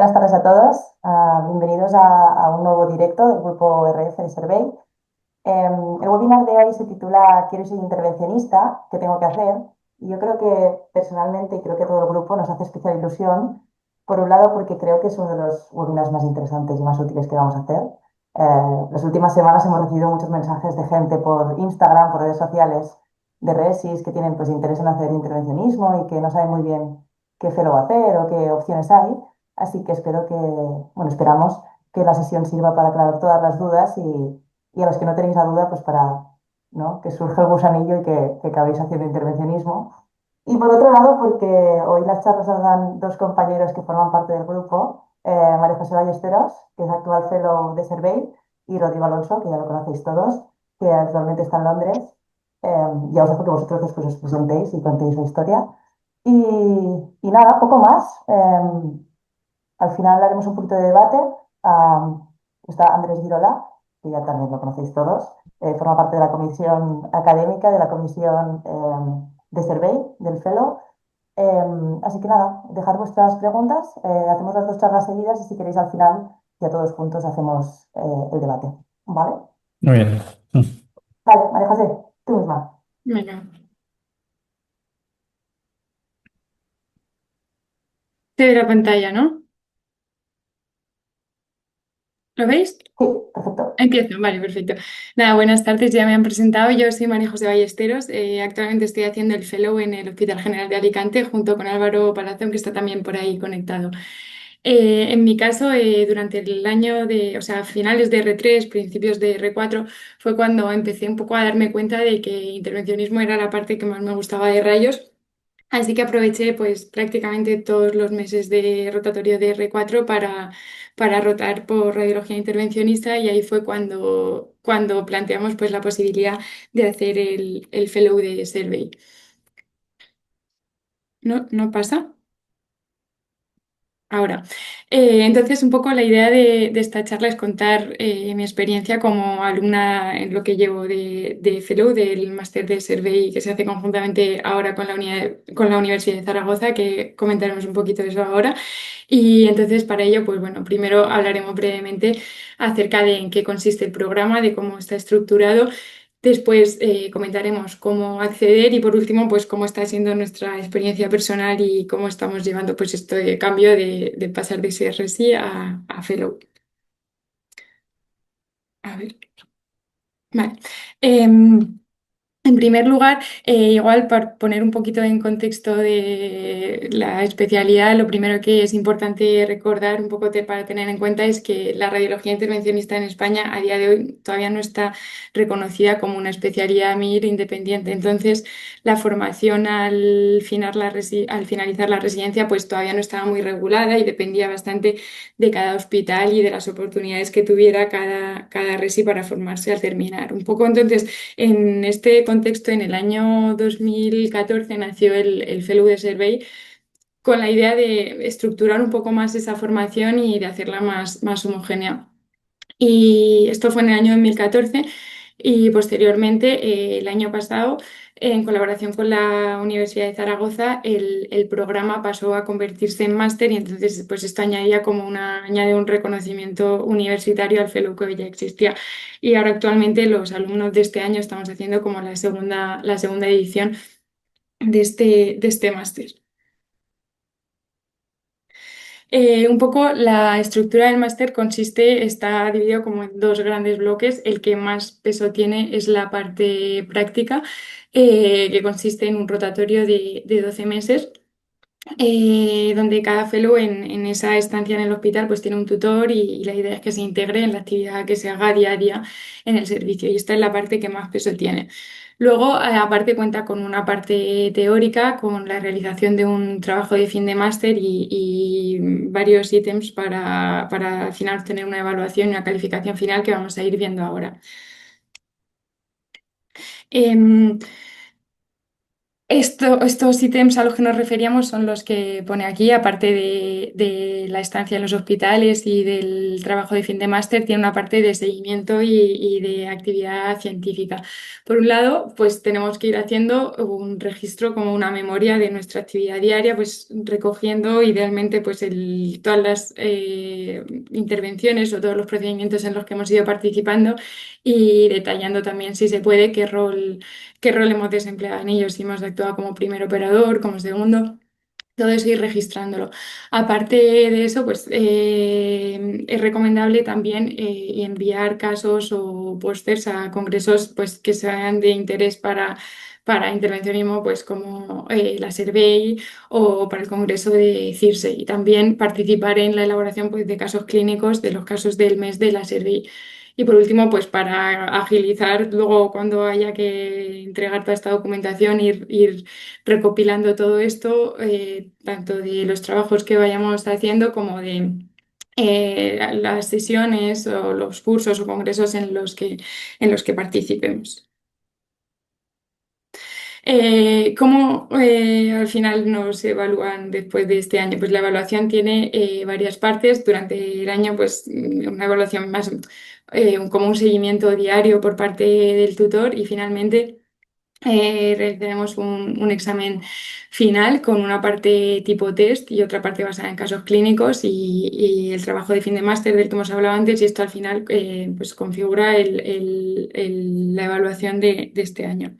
Buenas tardes a todos. Bienvenidos a un nuevo directo del grupo RF de Survey. El webinar de hoy se titula Quiero ser intervencionista, ¿qué tengo que hacer? Y yo creo que personalmente, y creo que todo el grupo nos hace especial ilusión, por un lado porque creo que es uno de los webinars más interesantes y más útiles que vamos a hacer. Las últimas semanas hemos recibido muchos mensajes de gente por Instagram, por redes sociales, de resis que tienen pues, interés en hacer intervencionismo y que no saben muy bien qué fellow hacer o qué opciones hay. Así que esperamos que la sesión sirva para aclarar todas las dudas y a los que no tenéis la duda, pues para, ¿no? que surja el gusanillo y que acabéis haciendo intervencionismo. Y por otro lado, porque hoy las charlas las dan dos compañeros que forman parte del grupo, María José Ballesteros, que es actual fellow de Survey, y Rodrigo Alonso, que ya lo conocéis todos, que actualmente está en Londres. Ya os dejo que vosotros después os presentéis y contéis la historia. Y nada, poco más. Al final haremos un poquito de debate. Está Andrés Girola, que ya también lo conocéis todos. Forma parte de la comisión académica, de la comisión de survey, del fellow. Así que nada, dejar vuestras preguntas. Hacemos las dos charlas seguidas y si queréis al final, ya todos juntos hacemos el debate. ¿Vale? Muy bien. Vale, María José, tú misma. Venga, te doy la pantalla, ¿no? ¿Lo veis? Sí, perfecto. Empiezo, vale, perfecto. Nada, buenas tardes, ya me han presentado. Yo soy María José Ballesteros. Actualmente estoy haciendo el Fellow en el Hospital General de Alicante junto con Álvaro Palazón, que está también por ahí conectado. En mi caso, durante el año de, o sea, finales de R3, principios de R4, fue cuando empecé un poco a darme cuenta de que intervencionismo era la parte que más me gustaba de rayos. Así que aproveché pues prácticamente todos los meses de rotatorio de R4 para rotar por radiología intervencionista y ahí fue cuando planteamos pues la posibilidad de hacer el fellow de Survey. ¿No? ¿No pasa? Ahora, entonces un poco la idea de esta charla es contar mi experiencia como alumna en lo que llevo de Fellow del máster de Survey que se hace conjuntamente ahora con con la Universidad de Zaragoza, que comentaremos un poquito de eso ahora. Y entonces para ello, pues bueno, primero hablaremos brevemente acerca de en qué consiste el programa, de cómo está estructurado. Después comentaremos cómo acceder y por último, pues cómo está siendo nuestra experiencia personal y cómo estamos llevando pues este cambio de pasar de ser resi a fellow. A ver, vale. En primer lugar, igual para poner un poquito en contexto de la especialidad, lo primero que es importante recordar un poco para tener en cuenta es que la radiología intervencionista en España a día de hoy todavía no está reconocida como una especialidad MIR independiente. Entonces, la formación al finalizar la residencia pues todavía no estaba muy regulada y dependía bastante de cada hospital y de las oportunidades que tuviera cada resi para formarse al terminar. Un poco entonces en este contexto, en el año 2014 nació el Fellow de Survey con la idea de estructurar un poco más esa formación y de hacerla más homogénea. Y esto fue en el año 2014 y posteriormente, el año pasado, en colaboración con la Universidad de Zaragoza, el programa pasó a convertirse en máster y entonces pues esto añade un reconocimiento universitario al fellow que ya existía. Y ahora actualmente los alumnos de este año estamos haciendo como la segunda edición de este máster. Un poco la estructura del máster está dividido como en dos grandes bloques. El que más peso tiene es la parte práctica, que consiste en un rotatorio de 12 meses, donde cada fellow en esa estancia en el hospital pues tiene un tutor y la idea es que se integre en la actividad que se haga día a día en el servicio. Y esta es la parte que más peso tiene. Luego, aparte, cuenta con una parte teórica, con la realización de un trabajo de fin de máster y varios ítems para al final obtener una evaluación y una calificación final que vamos a ir viendo ahora. Em, Estos ítems a los que nos referíamos son los que pone aquí, aparte de la estancia en los hospitales y del trabajo de fin de máster, tiene una parte de seguimiento y de actividad científica. Por un lado, pues tenemos que ir haciendo un registro como una memoria de nuestra actividad diaria, pues recogiendo idealmente pues todas las intervenciones o todos los procedimientos en los que hemos ido participando y detallando también, si se puede, qué rol hemos desempleado en ellos, si hemos actuado como primer operador, como segundo. Todo eso ir registrándolo. Aparte de eso, pues es recomendable también enviar casos o pósters a congresos pues, que sean de interés para intervencionismo, pues como la Survey o para el congreso de CIRSE. Y también participar en la elaboración pues, de casos clínicos de los casos del mes de la Survey. Y por último, pues para agilizar luego cuando haya que entregar toda esta documentación, ir recopilando todo esto, tanto de los trabajos que vayamos haciendo como de las sesiones o los cursos o congresos en los que participemos. ¿Cómo al final nos evalúan después de este año? Pues la evaluación tiene varias partes. Durante el año, pues una evaluación más como un seguimiento diario por parte del tutor y finalmente realizaremos un examen final con una parte tipo test y otra parte basada en casos clínicos y el trabajo de fin de máster del que hemos hablado antes y esto al final pues configura la evaluación de este año.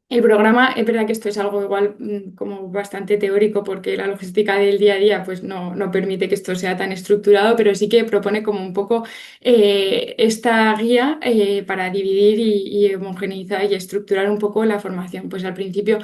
El programa, es verdad que esto es algo igual como bastante teórico porque la logística del día a día pues no permite que esto sea tan estructurado, pero sí que propone como un poco esta guía para dividir y homogeneizar y estructurar un poco la formación. Pues al principio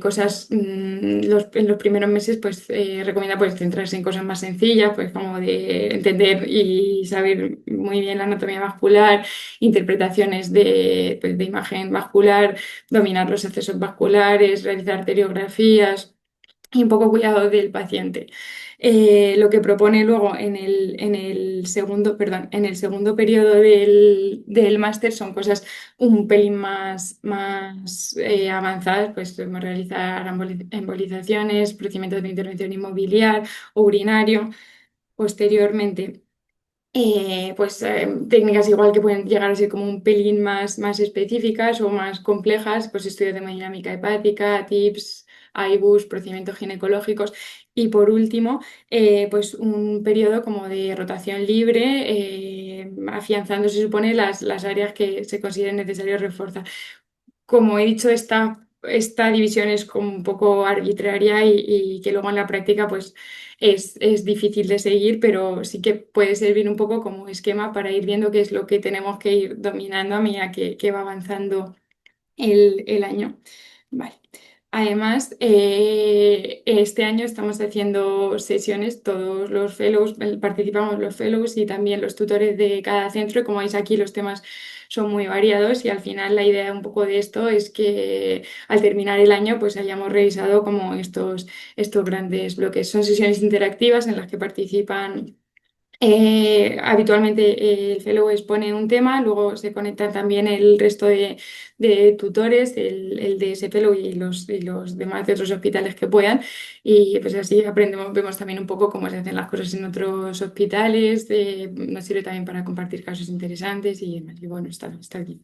cosas, en los primeros meses pues recomienda pues centrarse en cosas más sencillas, pues como de entender y saber muy bien la anatomía vascular, interpretaciones pues, de imagen vascular, dominar los accesos vasculares, realizar arteriografías y un poco cuidado del paciente. Lo que propone luego en el segundo, perdón, en el segundo periodo del máster son cosas un pelín más avanzadas, pues podemos realizar embolizaciones, procedimientos de intervención inmobiliar o urinario. Posteriormente, técnicas igual que pueden llegar a ser como un pelín más específicas o más complejas, pues estudios de hemodinámica hepática, TIPS, IBUS, procedimientos ginecológicos y por último, pues un periodo como de rotación libre, afianzando, se supone, las áreas que se consideren necesarios reforzar. Como he dicho, esta división es como un poco arbitraria y que luego en la práctica pues es difícil de seguir, pero sí que puede servir un poco como esquema para ir viendo qué es lo que tenemos que ir dominando a medida que va avanzando el año. Vale. Además, este año estamos haciendo sesiones, todos los fellows, participamos los fellows y también los tutores de cada centro. Y como veis aquí, los temas son muy variados y al final la idea un poco de esto es que al terminar el año pues hayamos revisado como estos grandes bloques. Son sesiones interactivas en las que participan habitualmente el fellow expone un tema, luego se conectan también el resto de tutores, el de ese fellow y los demás de otros hospitales que puedan. Y pues así aprendemos, vemos también un poco cómo se hacen las cosas en otros hospitales, nos sirve también para compartir casos interesantes y demás. Y bueno, está bien.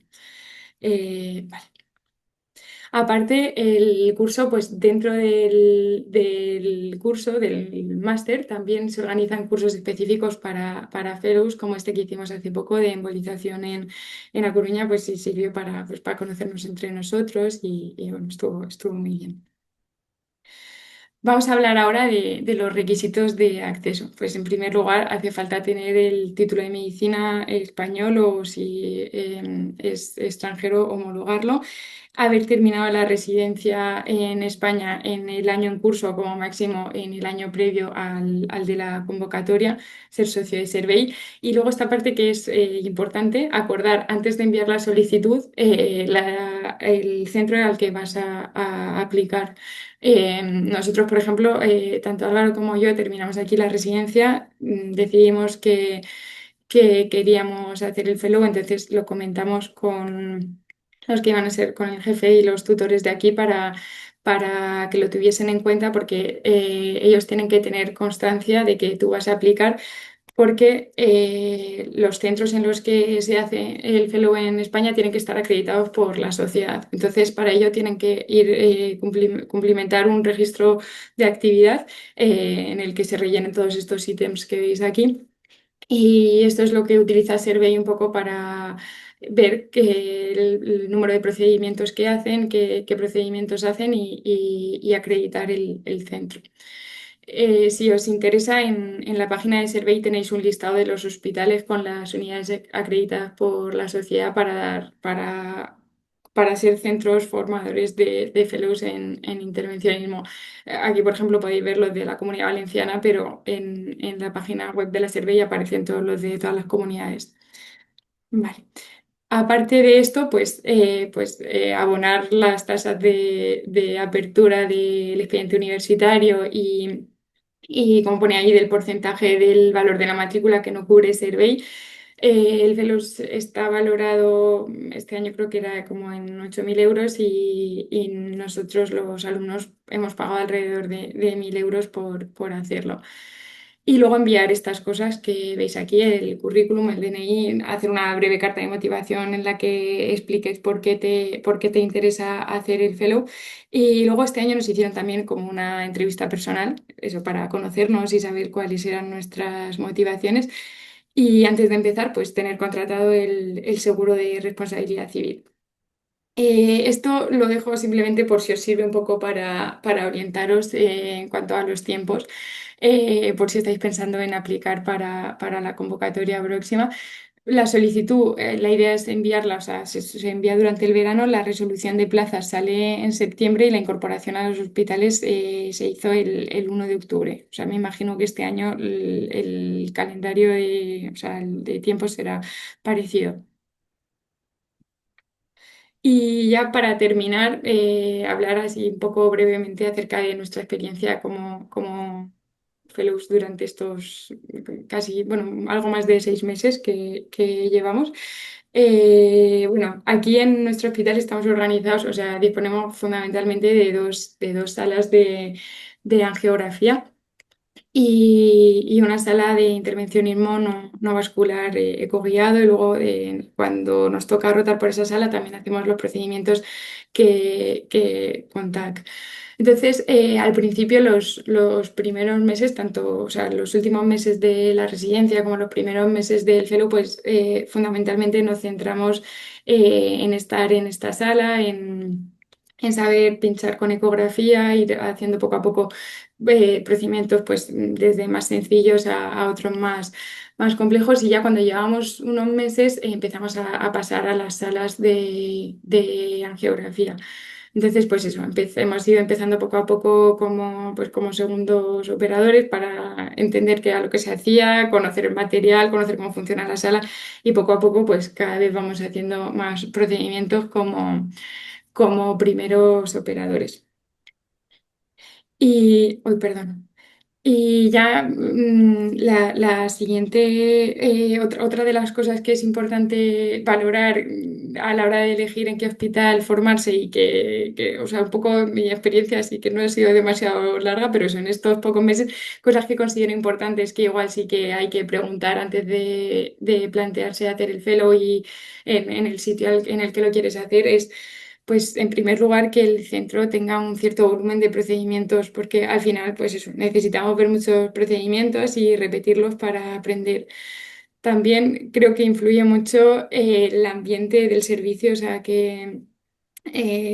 Vale. Aparte, el curso, pues dentro del curso, del máster, también se organizan cursos específicos para fellows, como este que hicimos hace poco de embolización en A Coruña, pues sí sirvió para conocernos entre nosotros y bueno, estuvo muy bien. Vamos a hablar ahora de los requisitos de acceso. Pues en primer lugar, hace falta tener el título de medicina español o si es extranjero, homologarlo. Haber terminado la residencia en España en el año en curso, como máximo en el año previo al de la convocatoria, ser socio de Servei. Y luego esta parte que es importante, acordar antes de enviar la solicitud el centro al que vas a aplicar. Nosotros, por ejemplo, tanto Álvaro como yo terminamos aquí la residencia, decidimos que queríamos hacer el fellow, entonces lo comentamos los que iban a ser con el jefe y los tutores de aquí para que lo tuviesen en cuenta porque ellos tienen que tener constancia de que tú vas a aplicar porque los centros en los que se hace el fellow en España tienen que estar acreditados por la sociedad. Entonces, para ello tienen que ir cumplimentar un registro de actividad en el que se rellenen todos estos ítems que veis aquí. Y esto es lo que utiliza Survey un poco para ver el número de procedimientos que hacen, qué procedimientos hacen y acreditar el centro. Si os interesa, en la página de Survey tenéis un listado de los hospitales con las unidades acreditadas por la sociedad para ser centros formadores de fellows en intervencionismo. Aquí, por ejemplo, podéis ver los de la Comunidad Valenciana, pero en la página web de la Survey aparecen todos los de todas las comunidades. Vale. Aparte de esto, abonar las tasas de apertura del expediente universitario y como pone ahí del porcentaje del valor de la matrícula que no cubre Survey. El Velus está valorado, este año creo que era como en 8.000 euros y nosotros los alumnos hemos pagado alrededor de 1.000 euros por hacerlo. Y luego enviar estas cosas que veis aquí, el currículum, el DNI, hacer una breve carta de motivación en la que expliques por qué te interesa hacer el fellow. Y luego este año nos hicieron también como una entrevista personal, eso para conocernos y saber cuáles eran nuestras motivaciones. Y antes de empezar, pues tener contratado el seguro de responsabilidad civil. Esto lo dejo simplemente por si os sirve un poco para orientaros en cuanto a los tiempos, por si estáis pensando en aplicar para la convocatoria próxima. La solicitud, la idea es enviarla, o sea, se envía durante el verano, la resolución de plazas sale en septiembre y la incorporación a los hospitales se hizo el 1 de octubre. O sea, me imagino que este año el calendario o sea, el de tiempo será parecido. Y ya para terminar, hablar así un poco brevemente acerca de nuestra experiencia como fellows durante estos casi, bueno, algo más de 6 meses que llevamos. Bueno, aquí en nuestro hospital estamos organizados, o sea, disponemos fundamentalmente de dos salas de angiografía y una sala de intervencionismo no vascular ecoguiado y luego cuando nos toca rotar por esa sala también hacemos los procedimientos que con TAC. Entonces, al principio los primeros meses, tanto, o sea, los últimos meses de la residencia como los primeros meses del fellow, pues fundamentalmente nos centramos en estar en esta sala, en saber pinchar con ecografía, ir haciendo poco a poco procedimientos pues desde más sencillos a otros más complejos y ya cuando llevamos unos meses empezamos a pasar a las salas de angiografía. Entonces, pues eso, hemos ido empezando poco a poco como segundos operadores para entender qué era lo que se hacía, conocer el material, conocer cómo funciona la sala y poco a poco pues cada vez vamos haciendo más procedimientos como primeros operadores. Uy, perdón. Y ya la siguiente, otra de las cosas que es importante valorar a la hora de elegir en qué hospital formarse y o sea, un poco mi experiencia, así que no ha sido demasiado larga, pero eso, en estos pocos meses, cosas que considero importantes que igual sí que hay que preguntar antes de plantearse hacer el fellow y en el sitio en el que lo quieres hacer es pues en primer lugar que el centro tenga un cierto volumen de procedimientos, porque al final, pues eso, necesitamos ver muchos procedimientos y repetirlos para aprender. También creo que influye mucho el ambiente del servicio, o sea, que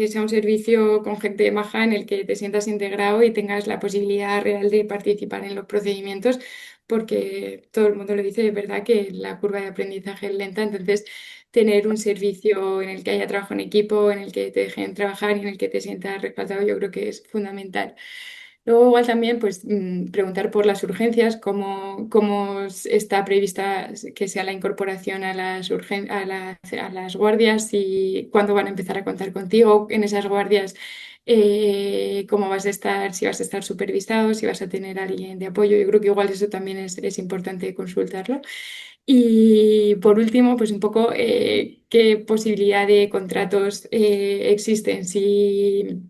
sea un servicio con gente maja en el que te sientas integrado y tengas la posibilidad real de participar en los procedimientos, porque todo el mundo lo dice, es verdad que la curva de aprendizaje es lenta, entonces tener un servicio en el que haya trabajo en equipo, en el que te dejen trabajar y en el que te sientas respaldado, yo creo que es fundamental. Luego igual también pues preguntar por las urgencias, cómo está prevista que sea la incorporación a las guardias y cuándo van a empezar a contar contigo en esas guardias, cómo vas a estar, si vas a estar supervisado, si vas a tener a alguien de apoyo. Yo creo que igual eso también es importante consultarlo. Y por último, pues un poco qué posibilidad de contratos existen. Si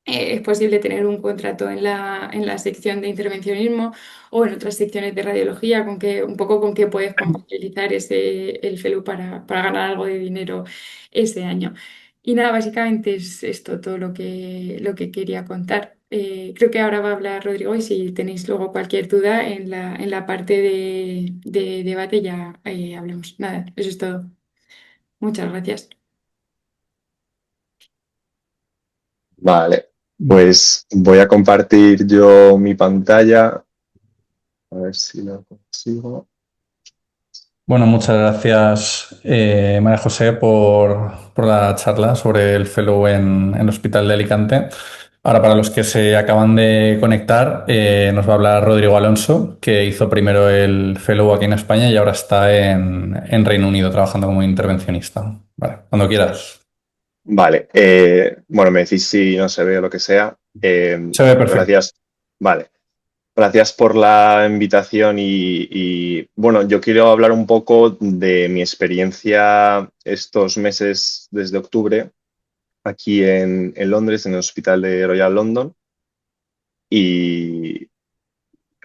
es posible tener un contrato en la sección de intervencionismo o en otras secciones de radiología, un poco con qué puedes compatibilizar el fellow para ganar algo de dinero ese año. Y nada, básicamente es esto todo lo que quería contar. Creo que ahora va a hablar Rodrigo y si tenéis luego cualquier duda en la parte de debate ya hablemos. Nada, eso es todo. Muchas gracias. Vale, pues voy a compartir yo mi pantalla. A ver si lo consigo. Bueno, muchas gracias, María José, por la charla sobre el Fellow en el Hospital de Alicante. Ahora, para los que se acaban de conectar, nos va a hablar Rodrigo Alonso, que hizo primero el Fellow aquí en España y ahora está en Reino Unido trabajando como intervencionista. Vale, cuando quieras. Vale, bueno, me decís si no se ve o lo que sea. Se ve perfecto. Gracias. Vale. Gracias por la invitación bueno, yo quiero hablar un poco de mi experiencia estos meses desde octubre aquí en Londres, en el Hospital de Royal London y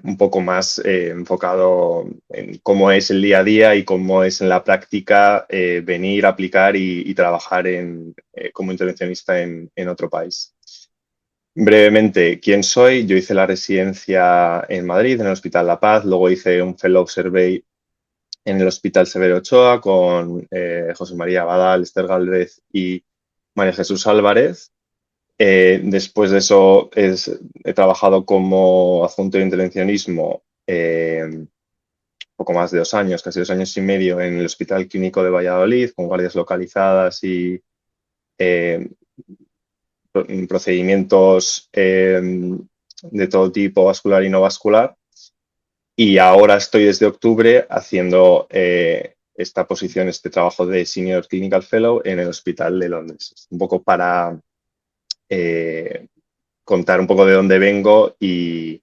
un poco más enfocado en cómo es el día a día y cómo es en la práctica venir, aplicar y trabajar como intervencionista en otro país. Brevemente, ¿quién soy? Yo hice la residencia en Madrid, en el Hospital La Paz, luego hice un Fellow Survey en el Hospital Severo Ochoa con José María Abadal, Esther Galvez y María Jesús Álvarez. Después de eso he trabajado como adjunto de intervencionismo poco más de 2 años, casi 2 años y medio en el Hospital Clínico de Valladolid con guardias localizadas y eh, procedimientos de todo tipo, vascular y no vascular. Y ahora estoy desde octubre haciendo esta posición, este trabajo de Senior Clinical Fellow en el Hospital de Londres. Un poco para contar un poco de dónde vengo y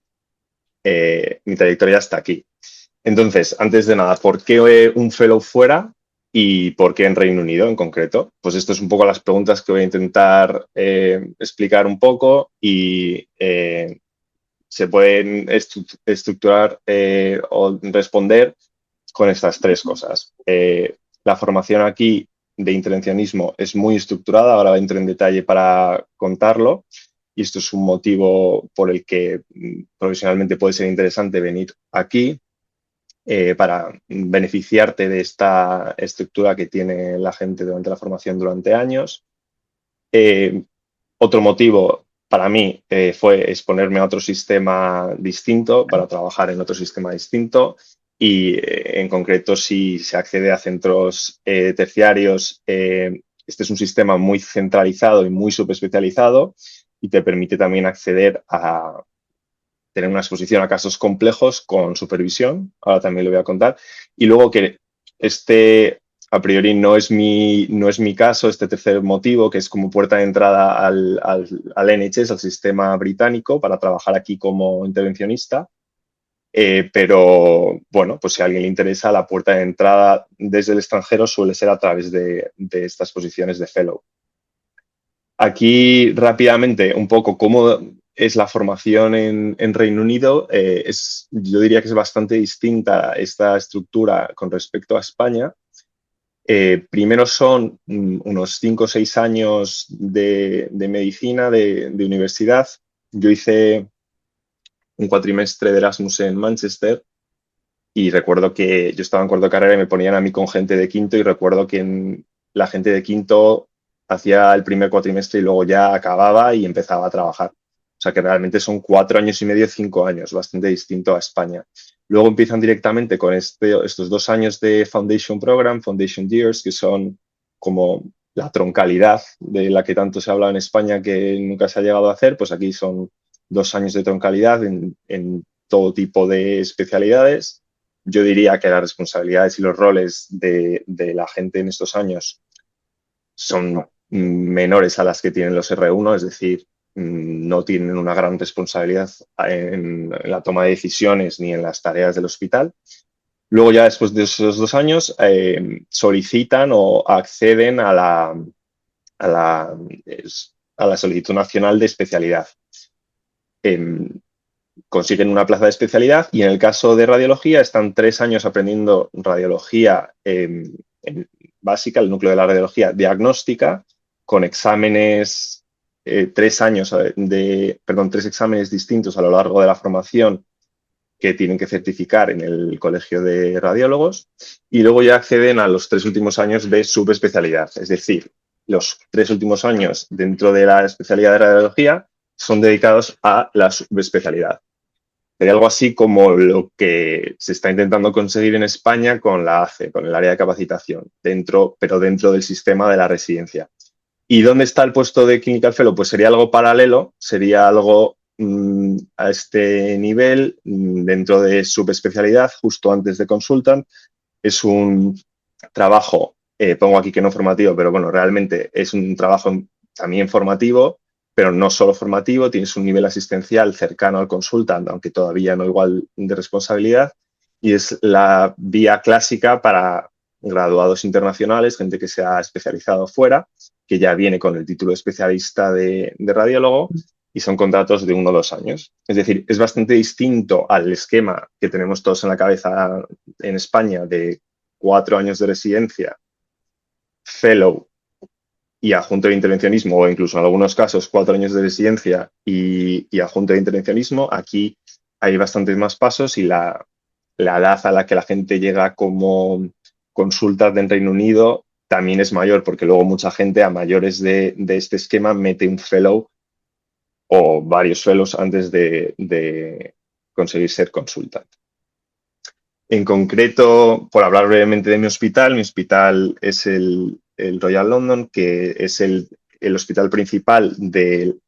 mi trayectoria hasta aquí. Entonces, antes de nada, ¿por qué un Fellow fuera y por qué en Reino Unido en concreto? Pues esto es un poco las preguntas que voy a intentar explicar un poco y se pueden estructurar o responder con estas tres cosas. La formación aquí de intervencionismo es muy estructurada, ahora entro en detalle para contarlo, y esto es un motivo por el que profesionalmente puede ser interesante venir aquí para beneficiarte de esta estructura que tiene la gente durante la formación durante años. Otro motivo para mí fue exponerme a otro sistema distinto, para trabajar en otro sistema distinto y en concreto si se accede a centros terciarios, este es un sistema muy centralizado y muy subespecializado y te permite también acceder a tener una exposición a casos complejos con supervisión, ahora también lo voy a contar, y luego que este a priori no es mi caso, este tercer motivo, que es como puerta de entrada al NHS, al sistema británico, para trabajar aquí como intervencionista. Pero bueno, pues si a alguien le interesa, la puerta de entrada desde el extranjero suele ser a través de estas posiciones de fellow. Aquí rápidamente un poco cómo es la formación en Reino Unido. Yo diría que es bastante distinta esta estructura con respecto a España. Primero son unos 5 o 6 años de medicina, de universidad. Yo hice un cuatrimestre de Erasmus en Manchester y recuerdo que yo estaba en cuarto de carrera y me ponían a mí con gente de quinto y recuerdo que la gente de quinto hacía el primer cuatrimestre y luego ya acababa y empezaba a trabajar. O sea que realmente son 4 años y medio, 5 años, bastante distinto a España. Luego empiezan directamente con estos 2 años de Foundation Program, Foundation Years, que son como la troncalidad de la que tanto se habla en España que nunca se ha llegado a hacer, pues aquí son 2 años de troncalidad en todo tipo de especialidades. Yo diría que las responsabilidades y los roles de la gente en estos años son menores a las que tienen los R1, es decir, no tienen una gran responsabilidad en la toma de decisiones ni en las tareas del hospital. Luego ya después de esos 2 años solicitan o acceden a la, a la solicitud nacional de especialidad. Em, Consiguen una plaza de especialidad y en el caso de radiología están 3 años aprendiendo radiología básica, el núcleo de la radiología diagnóstica, con exámenes, 3 años tres exámenes distintos a lo largo de la formación que tienen que certificar en el Colegio de Radiólogos y luego ya acceden a los 3 últimos años de subespecialidad. Es decir, los 3 últimos años dentro de la especialidad de radiología son dedicados a la subespecialidad. Sería algo así como lo que se está intentando conseguir en España con la ACE, con el área de capacitación, pero dentro del sistema de la residencia. ¿Y dónde está el puesto de Clinical Fellow? Pues sería algo paralelo, sería algo a este nivel, dentro de subespecialidad, justo antes de Consultant. Es un trabajo, pongo aquí que no formativo, pero bueno, realmente es un trabajo también formativo, pero no solo formativo, tienes un nivel asistencial cercano al Consultant, aunque todavía no igual de responsabilidad, y es la vía clásica para graduados internacionales, gente que se ha especializado fuera, que ya viene con el título de especialista de radiólogo, y son contratos de 1 o 2 años. Es decir, es bastante distinto al esquema que tenemos todos en la cabeza en España de 4 años de residencia, fellow y adjunto de intervencionismo, o incluso en algunos casos 4 años de residencia y adjunto de intervencionismo. Aquí hay bastantes más pasos y la edad a la que la gente llega como consultas en Reino Unido también es mayor, porque luego mucha gente a mayores de este esquema mete un fellow o varios fellows antes de conseguir ser consultant. En concreto, por hablar brevemente de mi hospital es el Royal London, que es el hospital principal del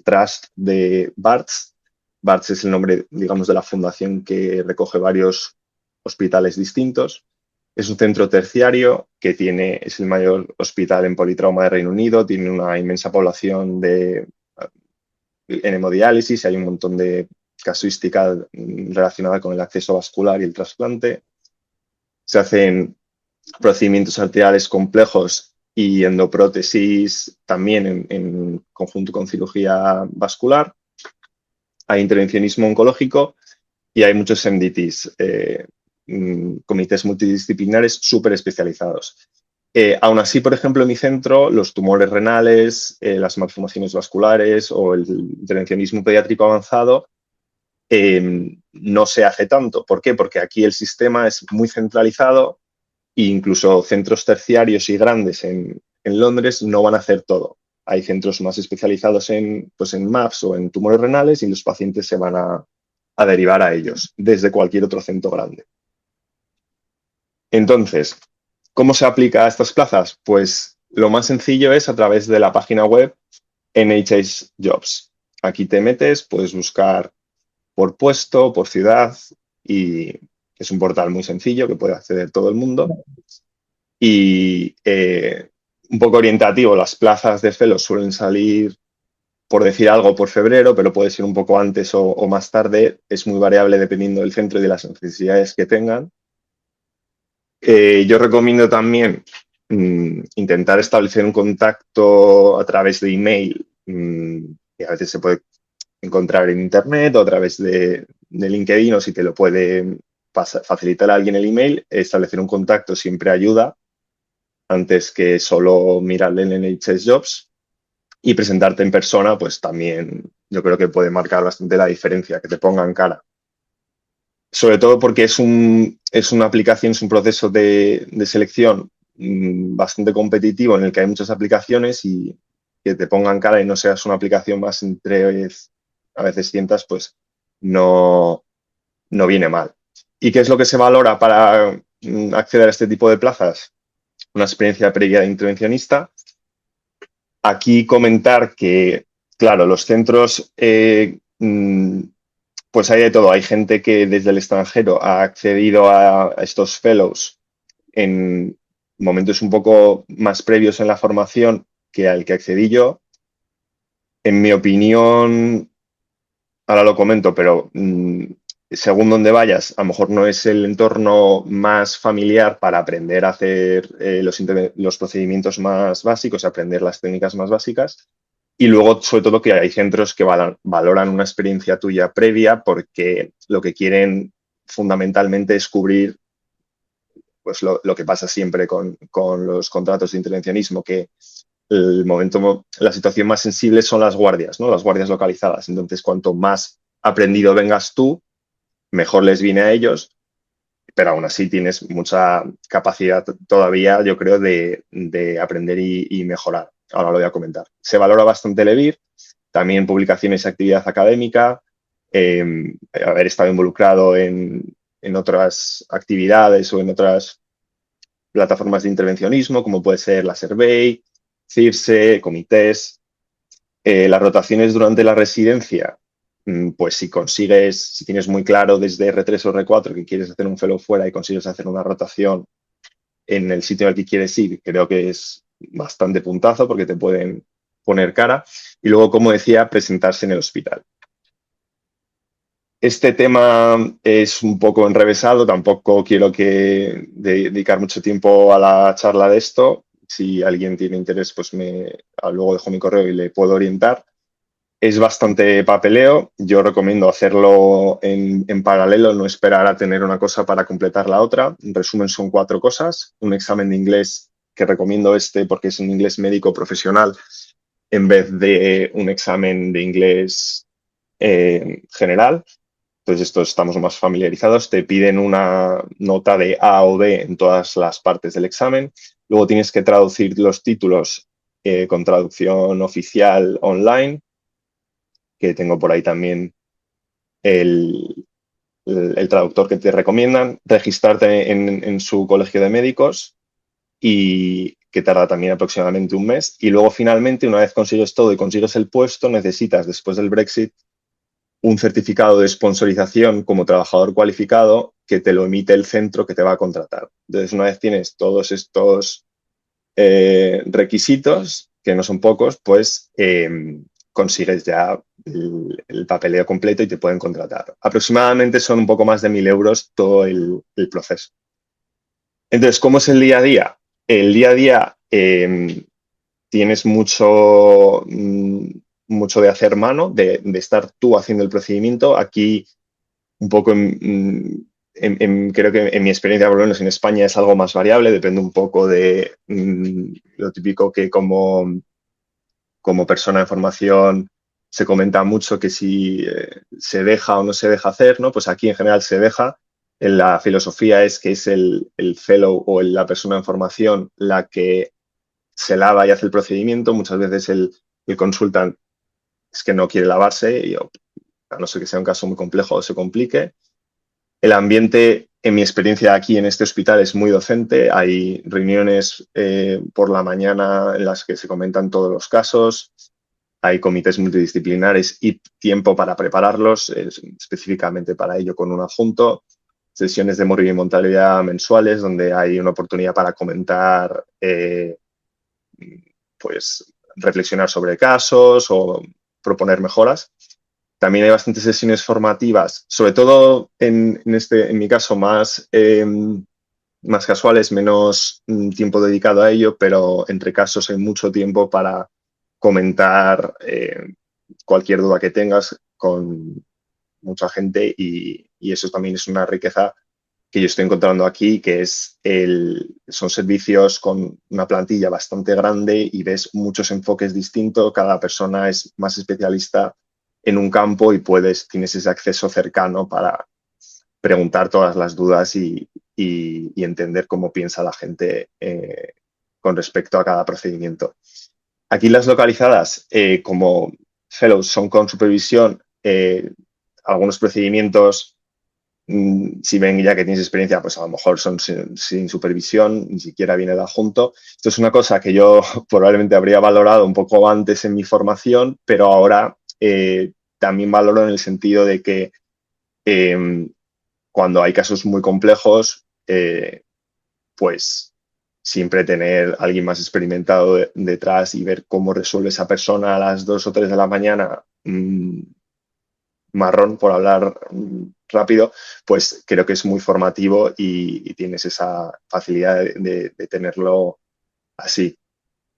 Trust de Barts. Barts es el nombre, digamos, de la fundación que recoge varios hospitales distintos. Es un centro terciario que es el mayor hospital en politrauma de Reino Unido, tiene una inmensa población en hemodiálisis, hay un montón de casuística relacionada con el acceso vascular y el trasplante. Se hacen procedimientos arteriales complejos y endoprótesis también en conjunto con cirugía vascular. Hay intervencionismo oncológico y hay muchos MDTs, comités multidisciplinares súper especializados. Aún así, por ejemplo, en mi centro, los tumores renales, las malformaciones vasculares o el intervencionismo pediátrico avanzado no se hace tanto. ¿Por qué? Porque aquí el sistema es muy centralizado e incluso centros terciarios y grandes en Londres no van a hacer todo. Hay centros más especializados en MAPS o en tumores renales y los pacientes se van a derivar a ellos desde cualquier otro centro grande. Entonces, ¿cómo se aplica a estas plazas? Pues lo más sencillo es a través de la página web NHS Jobs. Aquí te metes, puedes buscar por puesto, por ciudad y es un portal muy sencillo que puede acceder todo el mundo. Y un poco orientativo, las plazas de fellows suelen salir, por decir algo, por febrero, pero puede ser un poco antes o más tarde. Es muy variable dependiendo del centro y de las necesidades que tengan. Yo recomiendo también intentar establecer un contacto a través de email, que a veces se puede encontrar en internet o a través de LinkedIn, o si te lo puede facilitar a alguien el email. Establecer un contacto siempre ayuda antes que solo mirarle en NHS Jobs, y presentarte en persona, pues también yo creo que puede marcar bastante la diferencia, que te pongan cara. Sobre todo porque es una aplicación, es un proceso de selección bastante competitivo en el que hay muchas aplicaciones, y que te pongan cara y no seas una aplicación más entre a veces cientos, pues no viene mal. ¿Y qué es lo que se valora para acceder a este tipo de plazas? Una experiencia previa de intervencionista. Aquí comentar que, claro, los centros, pues hay de todo. Hay gente que desde el extranjero ha accedido a estos fellows en momentos un poco más previos en la formación que al que accedí yo. En mi opinión, ahora lo comento, pero según donde vayas, a lo mejor no es el entorno más familiar para aprender a hacer los procedimientos más básicos, aprender las técnicas más básicas. Y luego, sobre todo, que hay centros que valoran una experiencia tuya previa porque lo que quieren fundamentalmente es cubrir pues, lo que pasa siempre con los contratos de intervencionismo, que la situación más sensible son las guardias, ¿no? Las guardias localizadas. Entonces, cuanto más aprendido vengas tú, mejor les viene a ellos, pero aún así tienes mucha capacidad todavía, yo creo, de aprender y mejorar. Ahora lo voy a comentar. Se valora bastante el EBIR, también publicaciones y actividad académica, haber estado involucrado en otras actividades o en otras plataformas de intervencionismo, como puede ser la Survey, CIRSE, comités. Las rotaciones durante la residencia, pues si tienes muy claro desde R3 o R4 que quieres hacer un fellow fuera y consigues hacer una rotación en el sitio al que quieres ir, creo que es bastante puntazo porque te pueden poner cara. Y luego, como decía, presentarse en el hospital. Este tema es un poco enrevesado, tampoco quiero dedicar mucho tiempo a la charla de esto. Si alguien tiene interés, pues luego dejo mi correo y le puedo orientar. Es bastante papeleo. Yo recomiendo hacerlo en paralelo, no esperar a tener una cosa para completar la otra. En resumen, son 4 cosas. Un examen de inglés, que recomiendo porque es un inglés médico profesional, en vez de un examen de inglés general. Entonces, estamos más familiarizados. Te piden una nota de A o B en todas las partes del examen. Luego tienes que traducir los títulos con traducción oficial online, que tengo por ahí también el traductor que te recomiendan, registrarte en su colegio de médicos y que tarda también aproximadamente un mes. Y luego, finalmente, una vez consigues todo y consigues el puesto, necesitas, después del Brexit, un certificado de sponsorización como trabajador cualificado que te lo emite el centro que te va a contratar. Entonces, una vez tienes todos estos requisitos, que no son pocos, pues consigues ya el papeleo completo y te pueden contratar. Aproximadamente son un poco más de 1.000 euros todo el proceso. Entonces, ¿cómo es el día a día? El día a día tienes mucho de hacer mano, de estar tú haciendo el procedimiento. Aquí, un poco, creo que en mi experiencia, por lo menos en España, es algo más variable, depende un poco de lo típico que como persona en formación se comenta mucho que si se deja o no se deja hacer, ¿no? Pues aquí en general se deja. La filosofía es que es el fellow o la persona en formación la que se lava y hace el procedimiento. Muchas veces el consultant es que no quiere lavarse, a no ser que sea un caso muy complejo o se complique. El ambiente, en mi experiencia aquí en este hospital, es muy docente. Hay reuniones por la mañana en las que se comentan todos los casos. Hay comités multidisciplinares y tiempo para prepararlos, específicamente para ello con un adjunto. Sesiones de morbilidad mensuales donde hay una oportunidad para comentar, pues reflexionar sobre casos o proponer mejoras. También hay bastantes sesiones formativas, sobre todo en mi caso, más casuales, menos tiempo dedicado a ello, pero entre casos hay mucho tiempo para comentar cualquier duda que tengas con mucha gente y eso también es una riqueza que yo estoy encontrando aquí, que son servicios con una plantilla bastante grande y ves muchos enfoques distintos. Cada persona es más especialista en un campo y tienes ese acceso cercano para preguntar todas las dudas y entender cómo piensa la gente con respecto a cada procedimiento. Aquí las localizadas, como fellows, son con supervisión. Algunos procedimientos, si ven ya que tienes experiencia, pues a lo mejor son sin supervisión, ni siquiera viene de adjunto. Esto es una cosa que yo probablemente habría valorado un poco antes en mi formación, pero ahora también valoro en el sentido de que cuando hay casos muy complejos, pues siempre tener a alguien más experimentado detrás y ver cómo resuelve esa persona a las 2 o 3 de la mañana, marrón, por hablar rápido, pues creo que es muy formativo y tienes esa facilidad de tenerlo así.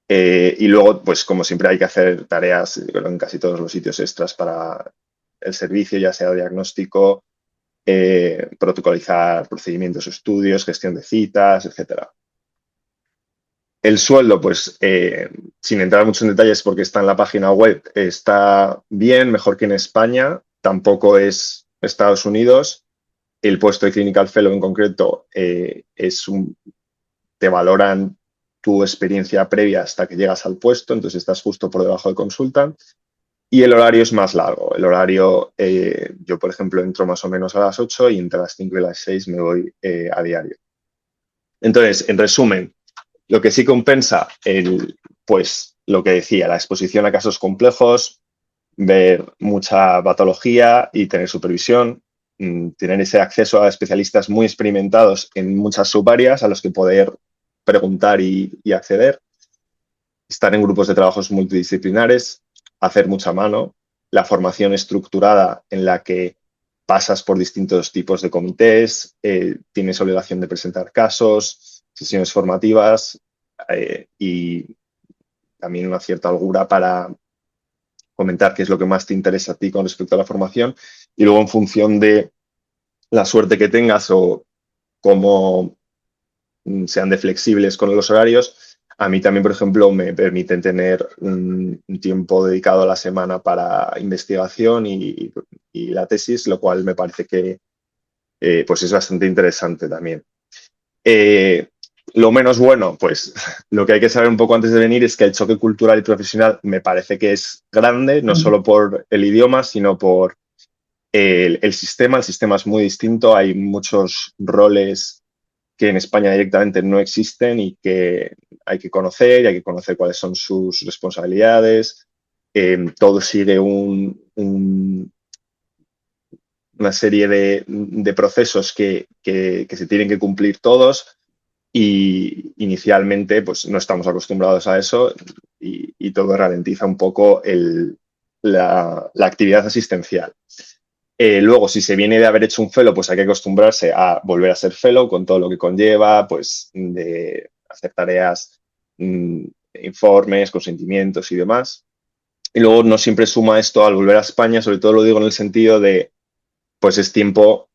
Y luego, pues como siempre hay que hacer tareas en casi todos los sitios extras para el servicio, ya sea diagnóstico, protocolizar procedimientos o estudios, gestión de citas, etcétera. El sueldo, pues sin entrar mucho en detalles porque está en la página web, está bien, mejor que en España, tampoco es Estados Unidos. El puesto de Clinical Fellow en concreto te valoran tu experiencia previa hasta que llegas al puesto, entonces estás justo por debajo de consultant. Y el horario es más largo. El horario, yo por ejemplo entro más o menos a las 8 y entre las 5 y las 6 me voy a diario. Entonces, en resumen, lo que sí compensa, pues lo que decía, la exposición a casos complejos, ver mucha patología y tener supervisión, tener ese acceso a especialistas muy experimentados en muchas subáreas a los que poder preguntar y acceder, estar en grupos de trabajos multidisciplinares, hacer mucha mano, la formación estructurada en la que pasas por distintos tipos de comités, tienes obligación de presentar casos, sesiones formativas y también una cierta holgura para comentar qué es lo que más te interesa a ti con respecto a la formación y luego en función de la suerte que tengas o cómo sean de flexibles con los horarios, a mí también, por ejemplo, me permiten tener un tiempo dedicado a la semana para investigación y la tesis, lo cual me parece que pues es bastante interesante también. Eh, lo menos bueno, pues lo que hay que saber un poco antes de venir es que el choque cultural y profesional me parece que es grande, no solo por el idioma, sino por el sistema. El sistema es muy distinto, hay muchos roles que en España directamente no existen y que hay que conocer y hay que conocer cuáles son sus responsabilidades. Todo sigue una serie de procesos que se tienen que cumplir todos y inicialmente pues no estamos acostumbrados a eso y todo ralentiza un poco la actividad asistencial. Luego, si se viene de haber hecho un fellow, pues hay que acostumbrarse a volver a ser fellow con todo lo que conlleva, pues de hacer tareas, informes, consentimientos y demás. Y luego no siempre suma esto al volver a España, sobre todo lo digo en el sentido de, pues es tiempo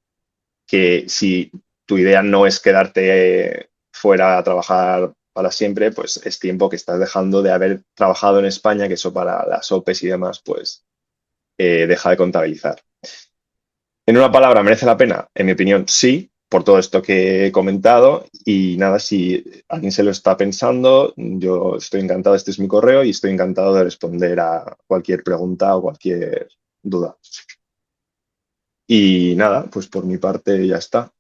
que si tu idea no es quedarte fuera a trabajar para siempre, pues es tiempo que estás dejando de haber trabajado en España, que eso para las OPEs y demás, pues deja de contabilizar. En una palabra, ¿merece la pena? En mi opinión, sí, por todo esto que he comentado. Y nada, si alguien se lo está pensando, yo estoy encantado, este es mi correo y estoy encantado de responder a cualquier pregunta o cualquier duda. Y nada, pues por mi parte ya está.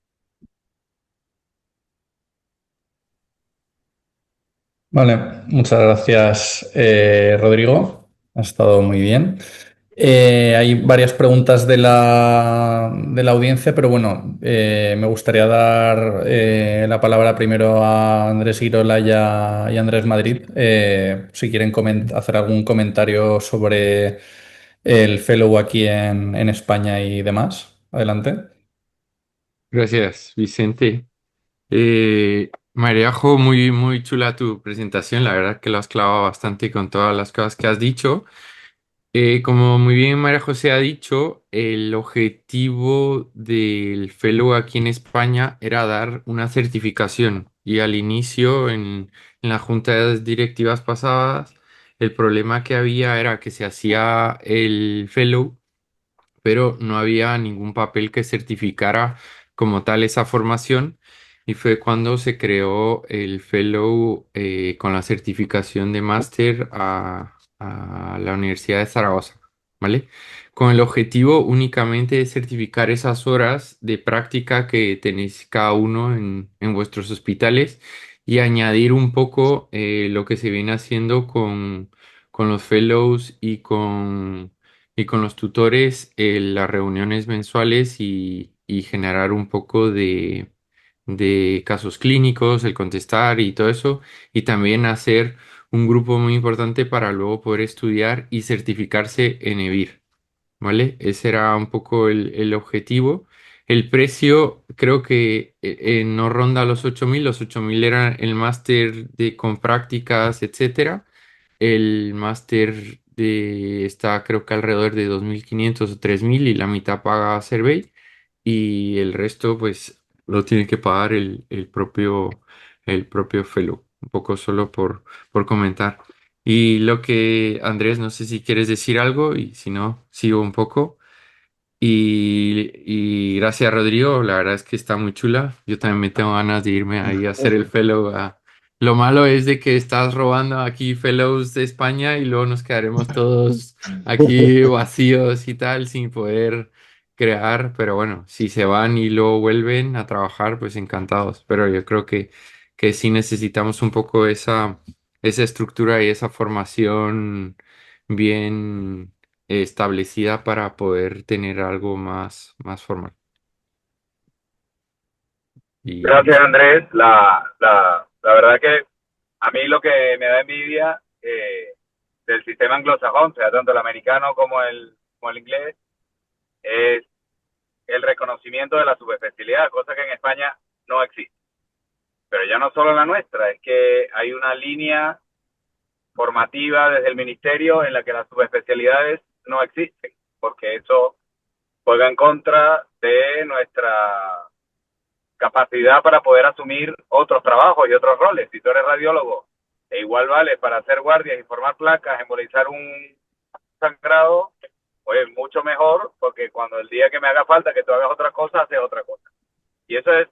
Vale, muchas gracias, Rodrigo. Ha estado muy bien. Hay varias preguntas de la audiencia, pero bueno, me gustaría dar la palabra primero a Andrés Girola y a Andrés Madrid, si quieren hacer algún comentario sobre el fellow aquí en España y demás. Adelante. Gracias, Vicente. Mariajo, muy, muy chula tu presentación. La verdad que lo has clavado bastante con todas las cosas que has dicho. Como muy bien María José ha dicho, el objetivo del Fellow aquí en España era dar una certificación y al inicio, en las juntas directivas pasadas, el problema que había era que se hacía el Fellow pero no había ningún papel que certificara como tal esa formación y fue cuando se creó el Fellow con la certificación de máster a la Universidad de Zaragoza, ¿vale? Con el objetivo únicamente de certificar esas horas de práctica que tenéis cada uno en vuestros hospitales y añadir un poco lo que se viene haciendo con los fellows y con los tutores las reuniones mensuales y generar un poco de casos clínicos, el contestar y todo eso, y también hacer un grupo muy importante para luego poder estudiar y certificarse en EBIR, ¿vale? Ese era un poco el objetivo. El precio creo que no ronda los 8.000. Los 8.000 eran el máster con prácticas, etcétera. El máster está creo que alrededor de 2.500 o 3.000 y la mitad paga Survey y el resto pues lo tiene que pagar el propio fellow. Un poco solo por comentar. Y lo que, Andrés, no sé si quieres decir algo y si no, sigo un poco. Y gracias, Rodrigo. La verdad es que está muy chula. Yo también me tengo ganas de irme ahí a hacer el fellow. Lo malo es de que estás robando aquí fellows de España y luego nos quedaremos todos aquí vacíos y tal, sin poder crear. Pero bueno, si se van y luego vuelven a trabajar, pues encantados. Pero yo creo que sí necesitamos un poco esa estructura y esa formación bien establecida para poder tener algo más formal. Y Gracias, Andrés. La verdad que a mí lo que me da envidia del sistema anglosajón, sea tanto el americano como el inglés, es el reconocimiento de la subespecialidad, cosa que en España no existe. Pero ya no solo la nuestra, es que hay una línea formativa desde el ministerio en la que las subespecialidades no existen, porque eso juega en contra de nuestra capacidad para poder asumir otros trabajos y otros roles. Si tú eres radiólogo, e igual vale para hacer guardias y formar placas, embolizar un sangrado, pues mucho mejor, porque cuando el día que me haga falta que tú hagas otra cosa, haces otra cosa. Y eso es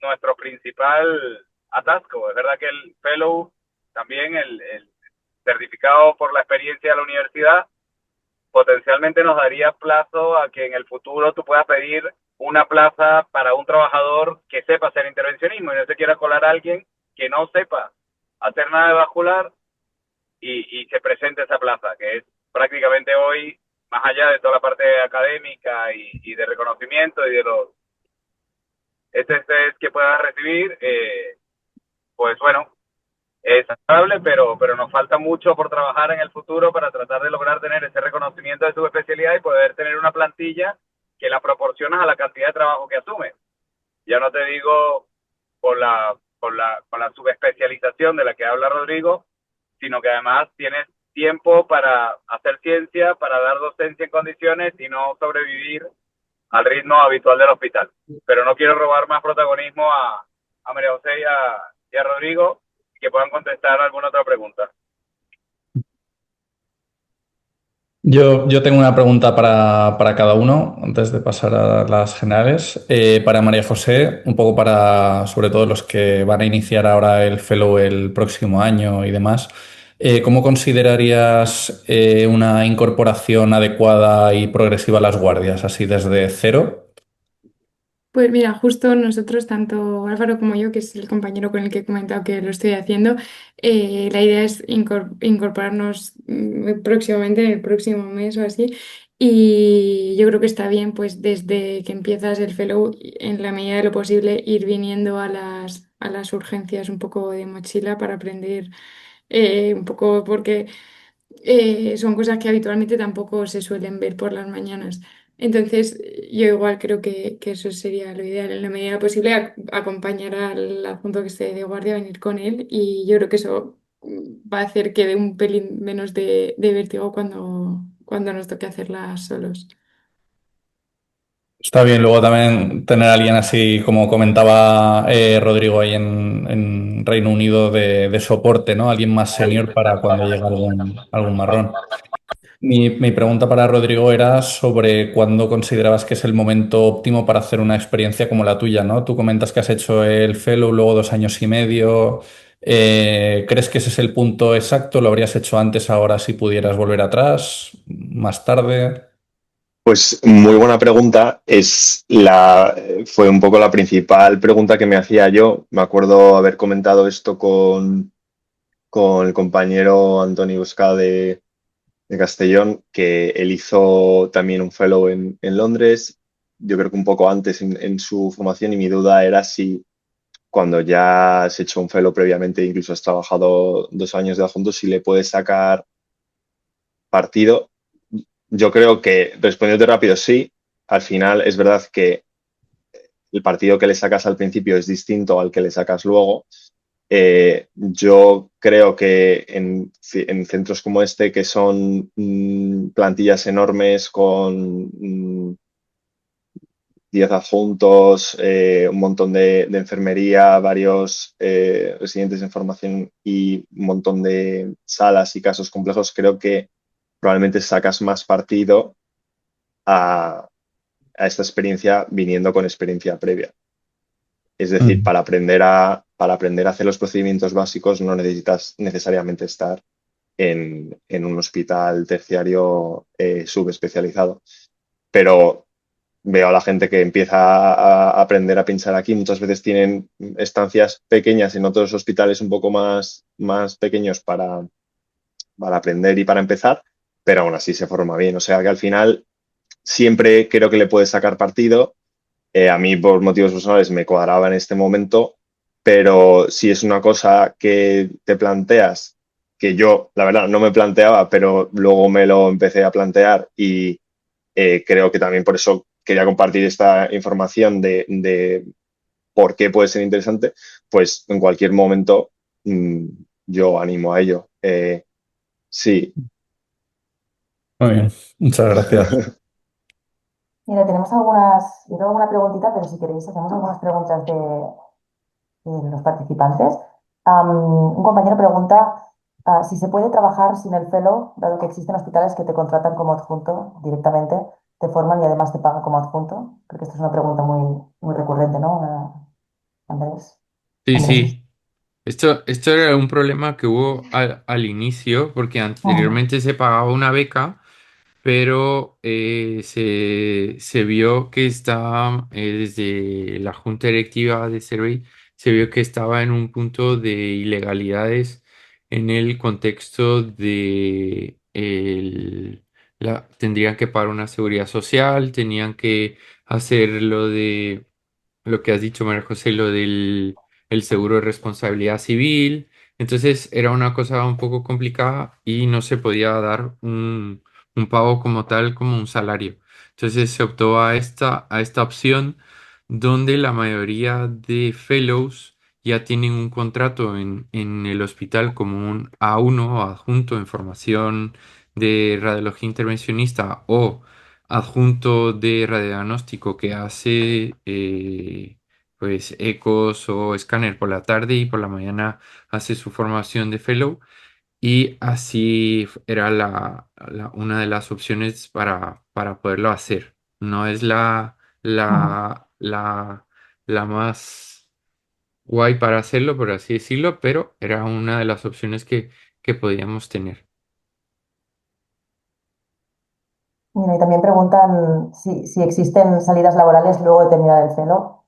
nuestro principal atasco. Es verdad que el fellow, también el certificado por la experiencia de la universidad, potencialmente nos daría plazo a que en el futuro tú puedas pedir una plaza para un trabajador que sepa hacer intervencionismo y no se quiera colar a alguien que no sepa hacer nada de vascular y se presente esa plaza, que es prácticamente hoy, más allá de toda la parte académica y de reconocimiento y de los SSs que puedas recibir, pues bueno, es agradable, pero nos falta mucho por trabajar en el futuro para tratar de lograr tener ese reconocimiento de su especialidad y poder tener una plantilla que la proporcionas a la cantidad de trabajo que asume. Ya no te digo con la subespecialización de la que habla Rodrigo, sino que además tienes tiempo para hacer ciencia, para dar docencia en condiciones y no sobrevivir al ritmo habitual del hospital. Pero no quiero robar más protagonismo a María José y a Rodrigo, y que puedan contestar alguna otra pregunta. Yo tengo una pregunta para cada uno antes de pasar a las generales. Para María José, un poco para sobre todo los que van a iniciar ahora el fellow el próximo año y demás. ¿Cómo considerarías una incorporación adecuada y progresiva a las guardias, así desde cero? Pues mira, justo nosotros, tanto Álvaro como yo, que es el compañero con el que he comentado que lo estoy haciendo, la idea es incorporarnos próximamente, en el próximo mes o así. Y yo creo que está bien, pues desde que empiezas el fellow, en la medida de lo posible, ir viniendo a las urgencias un poco de mochila para aprender un poco, porque son cosas que habitualmente tampoco se suelen ver por las mañanas. Entonces, yo igual creo que eso sería lo ideal, en la medida posible, acompañar al adjunto que esté de guardia, venir con él, y yo creo que eso va a hacer que dé un pelín menos de vértigo cuando nos toque hacerlas solos. Está bien, luego también tener a alguien así, como comentaba Rodrigo ahí en Reino Unido, de soporte, ¿no? Alguien más senior para cuando llegue algún marrón. Mi pregunta para Rodrigo era sobre cuándo considerabas que es el momento óptimo para hacer una experiencia como la tuya, ¿no? Tú comentas que has hecho el fellow, luego 2 años y medio. ¿Crees que ese es el punto exacto? ¿Lo habrías hecho antes, ahora si pudieras volver atrás? ¿Más tarde? Pues muy buena pregunta. Fue un poco la principal pregunta que me hacía yo. Me acuerdo haber comentado esto con el compañero Antonio Buscá de Castellón, que él hizo también un fellow en Londres, yo creo que un poco antes en su formación, y mi duda era si cuando ya has hecho un fellow previamente, incluso has trabajado 2 años de adjunto, si le puedes sacar partido. Yo creo que, respondiéndote rápido, sí. Al final es verdad que el partido que le sacas al principio es distinto al que le sacas luego. Yo creo que en centros como este, que son plantillas enormes con 10 adjuntos, un montón de enfermería, varios residentes en formación y un montón de salas y casos complejos, creo que probablemente sacas más partido a esta experiencia viniendo con experiencia previa. Es decir, Mm. para aprender a hacer los procedimientos básicos no necesitas necesariamente estar en un hospital terciario subespecializado. Pero veo a la gente que empieza a aprender a pinchar aquí. Muchas veces tienen estancias pequeñas en otros hospitales un poco más pequeños para aprender y para empezar, pero aún así se forma bien. O sea que al final siempre creo que le puedes sacar partido. A mí, por motivos personales, me cuadraba en este momento, pero si es una cosa que te planteas, que yo, la verdad, no me planteaba, pero luego me lo empecé a plantear y creo que también por eso quería compartir esta información de por qué puede ser interesante, pues en cualquier momento mmm, yo animo a ello. Sí. Muy bien, muchas gracias. Mira, yo tengo alguna preguntita, pero si queréis hacemos algunas preguntas de los participantes. Un compañero pregunta si se puede trabajar sin el fellow, dado que existen hospitales que te contratan como adjunto directamente, te forman y además te pagan como adjunto. Creo que esta es una pregunta muy recurrente, ¿no? Andrés. Sí, Andrés. sí. Esto era un problema que hubo al inicio, porque Ujú, anteriormente se pagaba una beca, pero se vio que estaba, desde la junta directiva de Survey, se vio que estaba en un punto de ilegalidades en el contexto de tendrían que pagar una seguridad social, tenían que hacer lo de lo que has dicho, María José, lo del el seguro de responsabilidad civil. Entonces era una cosa un poco complicada y no se podía dar un pago como tal, como un salario. Entonces se optó a esta opción donde la mayoría de fellows ya tienen un contrato en el hospital como un A1 o adjunto en formación de radiología intervencionista o adjunto de radiodiagnóstico que hace pues ecos o escáner por la tarde y por la mañana hace su formación de fellow. Y así era una de las opciones para poderlo hacer. No es ujú. la más guay para hacerlo, por así decirlo, pero era una de las opciones que podíamos tener. Mira, y también preguntan si existen salidas laborales luego de terminar el fellow.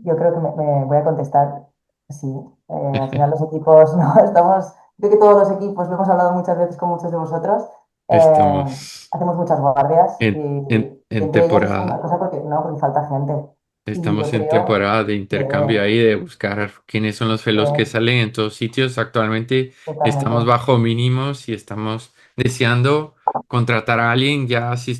Yo creo que me voy a contestar sí. Al final los equipos, no, creo que todos los equipos, lo hemos hablado muchas veces con muchos de vosotros, eh, Estamos hacemos muchas guardias y en entre ellas es una temporada. cosa porque, no, porque falta gente. Y yo Estamos en creo temporada de que intercambio ahí, de buscar quiénes son los fellows que eh, salen en todos sitios. Actualmente totalmente. estamos bajo mínimos y estamos deseando contratar a alguien. Ya si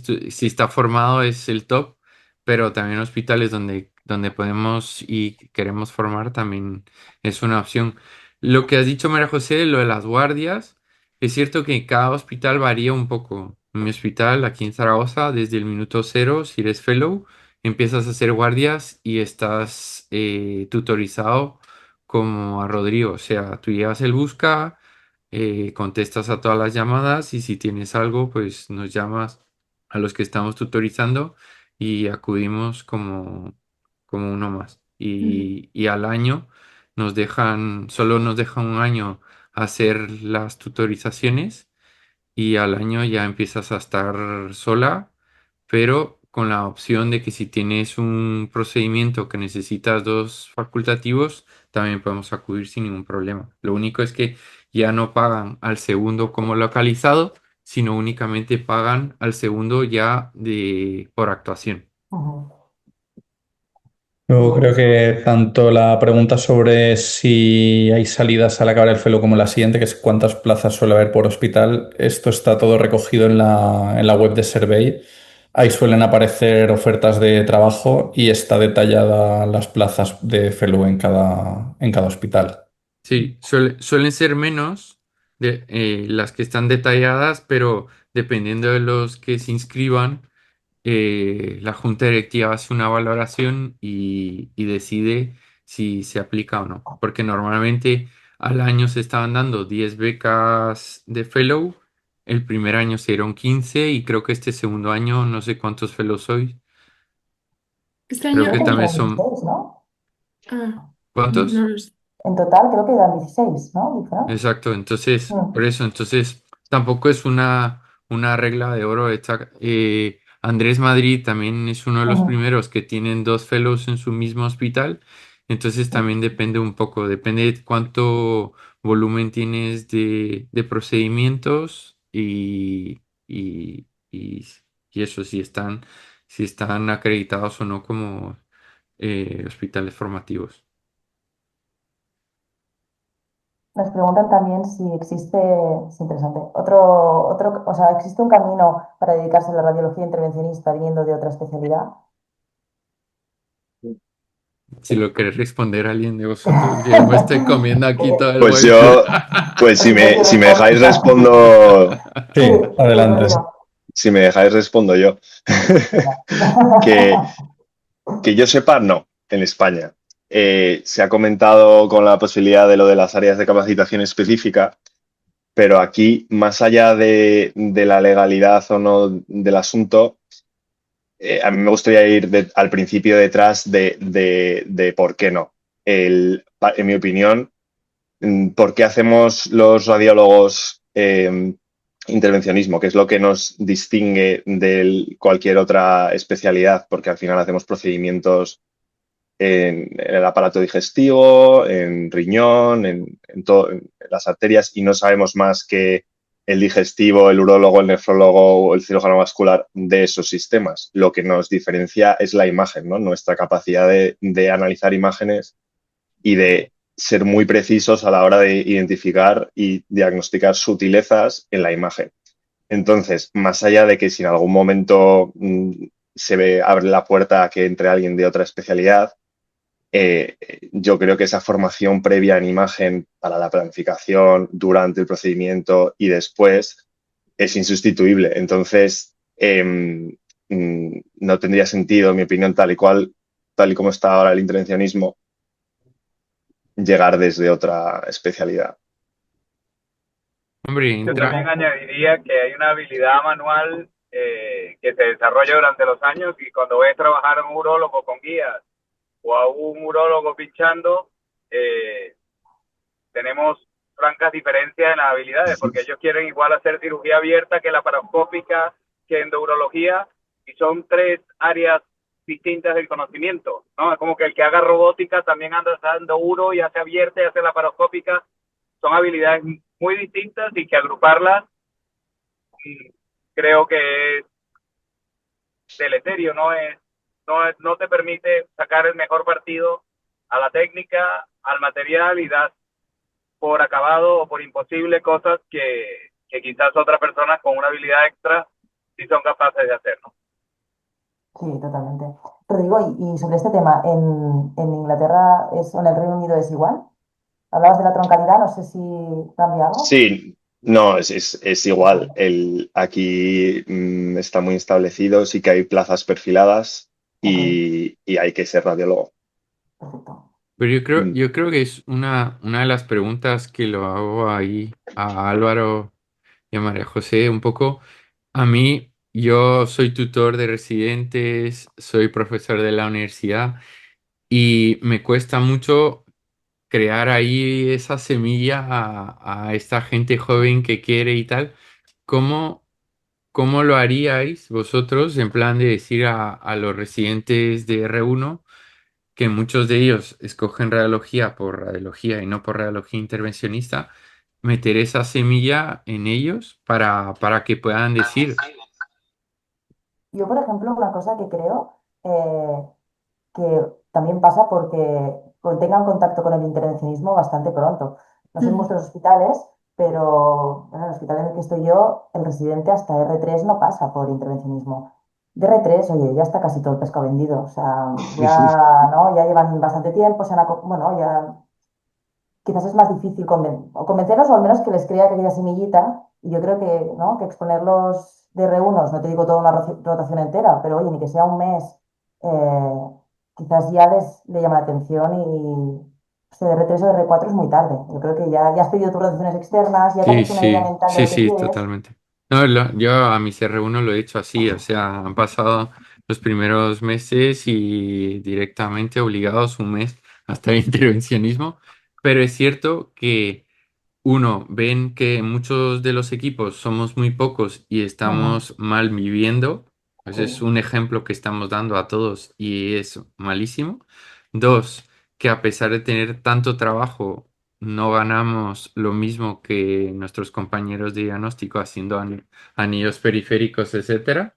está formado es el top, pero también hospitales donde podemos y queremos formar también es una opción. Lo que has dicho, María José, lo de las guardias, es cierto que cada hospital varía un poco. En mi hospital, aquí en Zaragoza, desde el minuto cero, si eres fellow, empiezas a hacer guardias y estás tutorizado como a Rodrigo. O sea, tú llevas el busca, contestas a todas las llamadas y si tienes algo, pues nos llamas a los que estamos tutorizando y acudimos como uno más. Y al año solo nos dejan un año hacer las tutorizaciones y al año ya empiezas a estar sola, pero con la opción de que si tienes un procedimiento que necesitas dos facultativos, también podemos acudir sin ningún problema. Lo único es que ya no pagan al segundo como localizado, sino únicamente pagan al segundo ya por actuación. Ujú. Luego Bien. creo que tanto la pregunta sobre si hay salidas al acabar el fellow como la siguiente, que es cuántas plazas suele haber por hospital, esto está todo recogido en la web de Survey. Ahí suelen aparecer ofertas de trabajo y está detallada las plazas de fellow en cada hospital. Sí, suelen ser menos de las que están detalladas, pero dependiendo de los que se inscriban, la junta directiva hace una valoración y decide si se aplica o no. Porque normalmente al año se estaban dando 10 becas de fellow, el primer año se dieron 15 y creo que este segundo año no sé cuántos fellows soy. Este Creo año, que Creo que también son son... 16, ¿no? no ¿Cuántos? lo sé. En total creo que eran 16, ¿no? Dijeron. Exacto, entonces, por Mm, eso, entonces, tampoco es una regla de oro. Andrés Madrid también es uno de los ujú. primeros que tienen dos fellows en su mismo hospital, entonces también depende un poco, depende de cuánto volumen tienes de procedimientos y, y eso, si están acreditados o no como hospitales formativos. Nos preguntan también si existe, es interesante, otro, o sea, ¿existe un camino para dedicarse a la radiología intervencionista viniendo de otra especialidad? Si lo querés responder a alguien de vosotros, que yo me estoy comiendo aquí todo el Pues wifi. yo, pues Si quieres que si me dejáis responda. respondo, Sí, Sí, sí, adelante. Rodrigo. si me dejáis respondo yo. Venga. Que, que yo sepa, no, en España. Se ha comentado con la posibilidad de lo de las áreas de capacitación específica, pero aquí, más allá de la legalidad o no del asunto, a mí me gustaría ir al principio detrás de por qué no. En mi opinión, ¿por qué hacemos los radiólogos intervencionismo? ¿Qué es lo que nos distingue de cualquier otra especialidad? Porque al final hacemos procedimientos en el aparato digestivo, en riñón, en las arterias y no sabemos más que el digestivo, el urólogo, el nefrólogo o el cirujano vascular de esos sistemas. Lo que nos diferencia es la imagen, ¿no? Nuestra capacidad de analizar imágenes y de ser muy precisos a la hora de identificar y diagnosticar sutilezas en la imagen. Entonces, más allá de que si en algún momento abre la puerta a que entre alguien de otra especialidad, yo creo que esa formación previa en imagen para la planificación, durante el procedimiento y después es insustituible. Entonces, no tendría sentido, en mi opinión, tal y como está ahora el intervencionismo, llegar desde otra especialidad. Hombre, Yo entra. también añadiría que hay una habilidad manual que se desarrolla durante los años y cuando ves trabajar a un urólogo con guías o a un urólogo pinchando, eh, tenemos francas diferencias en las habilidades, porque ellos quieren igual hacer cirugía abierta que laparoscópica, que endourología, y son tres áreas distintas del conocimiento, ¿no? Es como que el que haga robótica también anda dando uro y hace abierta y hace laparoscópica, son habilidades muy distintas y que agruparlas creo que es deleterio, no te permite sacar el mejor partido a la técnica, al material y das por acabado o por imposible cosas que quizás otras personas con una habilidad extra sí son capaces de hacer, ¿no? Sí, totalmente. Rodrigo, y sobre este tema, ¿en Inglaterra o en el Reino Unido es igual? Hablabas de la troncalidad, no sé si cambia algo. Sí, no, es igual. Aquí está muy establecido, sí que hay plazas perfiladas Ok, y hay que ser radiólogo. perfecto. Pero Mm. yo creo que es una de las preguntas que lo hago ahí a Álvaro y a María José un poco. A mí, yo soy tutor de residentes, soy profesor de la universidad y me cuesta mucho crear ahí esa semilla a esta gente joven que quiere y tal. ¿Cómo, cómo lo haríais vosotros en plan de decir a los residentes de R1 que muchos de ellos escogen radiología por radiología y no por radiología intervencionista, meter esa semilla en ellos para que puedan decir, Yo, por ejemplo, una cosa que creo que también pasa porque tengan contacto con el intervencionismo bastante pronto. No sé en Ujú. vuestros hospitales, pero bueno, en el hospital en el que estoy yo, el residente hasta R3 no pasa por intervencionismo. De R3, oye, ya está casi todo el pescado vendido. O sea, ya, ¿no? Ya llevan bastante tiempo, bueno, ya quizás es más difícil o convencerlos o al menos que les crea aquella semillita. Y yo creo que, ¿no? Que exponerlos de R1, no te digo toda una rotación entera, pero oye, ni que sea un mes, eh, quizás ya le llama la atención y o sea, de R3 o de R4 es muy tarde. Yo creo que ya has pedido tus rotaciones externas, ya te has Sí, hecho una idea sí, mental de sí, lo que sí, quieres. totalmente. No, yo a mi CR1 lo he hecho así, o sea, han pasado los primeros meses y directamente obligados un mes hasta el intervencionismo, pero es cierto que uno, ven que muchos de los equipos somos muy pocos y Ujú, estamos mal viviendo. sí. Ese es un ejemplo que estamos dando a todos y es malísimo. Dos, que a pesar de tener tanto trabajo, no ganamos lo mismo que nuestros compañeros de diagnóstico haciendo anillos periféricos, etcétera.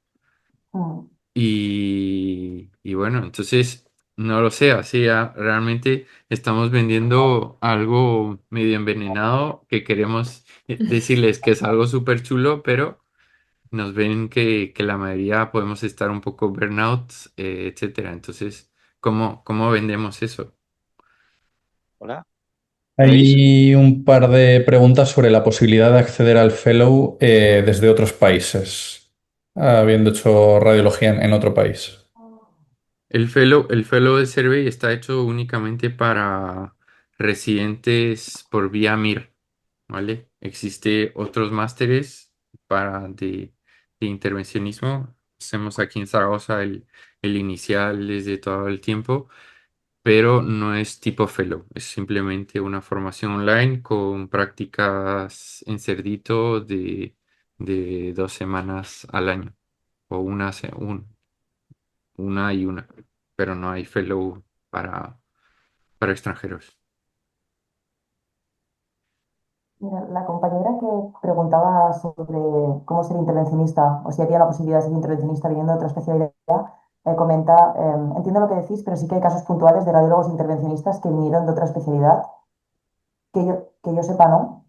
Mm. Y bueno, entonces, no lo sé, así realmente estamos vendiendo algo medio envenenado que queremos decirles que es algo súper chulo, pero nos ven que la mayoría podemos estar un poco burnout, etcétera. Entonces, ¿cómo vendemos eso? Hola, ¿me oís? Hay un par de preguntas sobre la posibilidad de acceder al fellow desde otros países, habiendo hecho radiología en otro país. El fellow de Survey está hecho únicamente para residentes por vía MIR, ¿vale? Existe otros másteres de intervencionismo. Hacemos aquí en Zaragoza el inicial desde todo el tiempo, pero no es tipo fellow. Es simplemente una formación online con prácticas en Cerdito de 2 semanas al año o una y una, pero no hay fellow para, para extranjeros. Mira, la compañera que preguntaba sobre cómo ser intervencionista o si había la posibilidad de ser intervencionista viniendo de otra especialidad, comenta, entiendo lo que decís, pero sí que hay casos puntuales de radiólogos intervencionistas que vinieron de otra especialidad, que yo sepa, ¿no?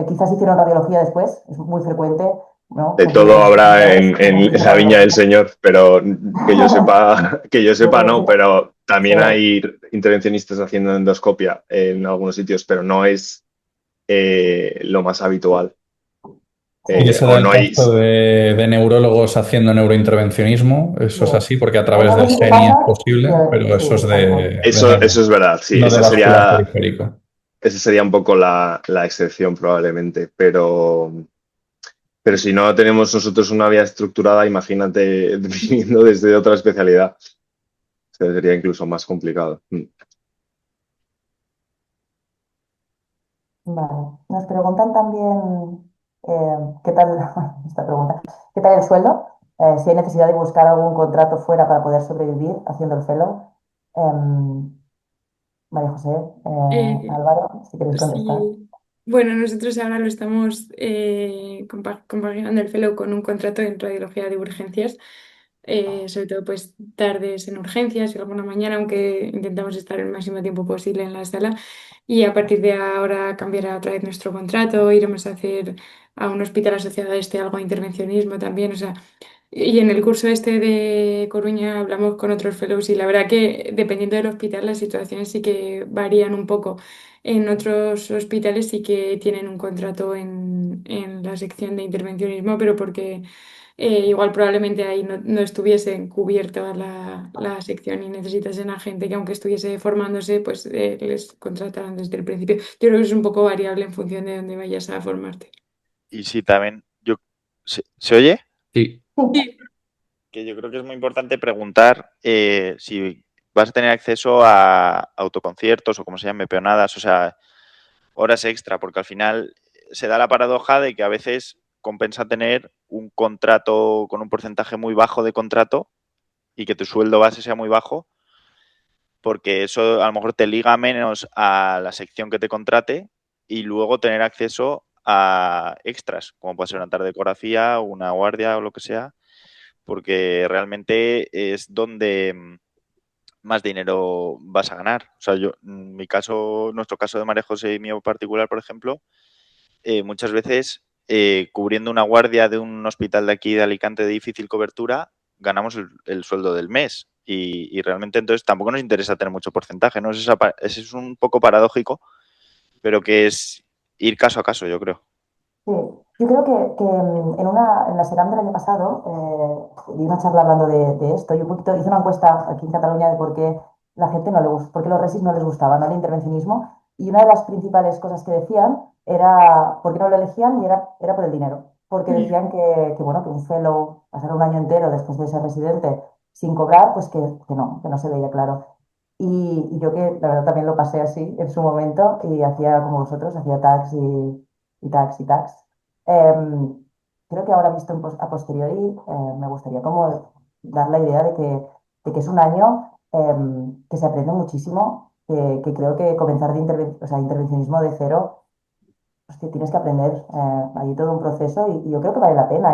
Quizás hicieron radiología después, es muy frecuente, ¿no? De Gente de todo otras habrá especialidades en hace la viña del radiología. Señor, pero que yo Yo sepa creo no, que pero también sí. hay intervencionistas haciendo endoscopia en algunos sitios, pero no es lo más habitual. Sí, Y ese O era el no hay. caso de neurólogos haciendo neurointervencionismo. Eso es así, porque a través no del sé si te GENI pasa, es posible, pero sí, eso es exacto. de Eso neuro, es verdad, sí, no de vascular periférico. esa sería un poco la excepción probablemente, pero si no tenemos nosotros una vía estructurada, imagínate viniendo desde otra especialidad, sería incluso más complicado. Vale. Nos preguntan también, ¿qué tal esta pregunta? ¿Qué tal el sueldo? Si hay necesidad de buscar algún contrato fuera para poder sobrevivir haciendo el fellow. Em, María José, Eh, Álvaro, si queréis contestar. sí. Bueno, nosotros ahora lo estamos compaginando el fellow con un contrato en radiología de urgencias, sobre todo pues tardes en urgencias y alguna mañana, aunque intentamos estar el máximo tiempo posible en la sala. Y a partir de ahora cambiará otra vez nuestro contrato, iremos a hacer a un hospital asociado a este algo de intervencionismo también, o sea, y en el curso este de Coruña hablamos con otros fellows y la verdad que dependiendo del hospital las situaciones sí que varían un poco. En otros hospitales sí que tienen un contrato en la sección de intervencionismo, pero porque igual probablemente ahí no estuviese cubierta la sección y necesitasen a gente que aunque estuviese formándose, pues les contrataran desde el principio. Yo creo que es un poco variable en función de dónde vayas a formarte. Y sí, también, ¿se oye? Sí. Sí. Que yo creo que es muy importante preguntar si vas a tener acceso a autoconciertos o como se llame, peonadas, o sea, horas extra, porque al final se da la paradoja de que a veces compensa tener un contrato con un porcentaje muy bajo de contrato y que tu sueldo base sea muy bajo, porque eso a lo mejor te liga menos a la sección que te contrate y luego tener acceso a extras, como puede ser una tarde de ecografía, una guardia o lo que sea, porque realmente es donde más dinero vas a ganar. O sea, yo, en mi caso, nuestro caso de María José y mío particular, por ejemplo, muchas veces cubriendo una guardia de un hospital de aquí de Alicante de difícil cobertura, ganamos el sueldo del mes. Y realmente entonces tampoco nos interesa tener mucho porcentaje, ¿no? Ese es un poco paradójico, pero que es ir caso a caso, yo creo. Sí, yo creo que en la SERAM del año pasado di una charla hablando de esto y un poquito hice una encuesta aquí en Cataluña de por qué la gente no le gusta, por qué los resis no les gustaba, ¿no? El intervencionismo. Y una de las principales cosas que decían era por qué no lo elegían y era por el dinero. Porque decían bueno, que un fellow, pasar un año entero después de ser residente sin cobrar, pues que no se veía claro. Y yo que la verdad también lo pasé así en su momento y hacía como vosotros, hacía tax y tax y tax. Em, Creo que ahora visto a posteriori me gustaría como dar la idea de que es un año que se aprende muchísimo, que creo que comenzar o sea, intervencionismo de cero, pues que tienes que aprender ahí todo un proceso y yo creo que vale la pena.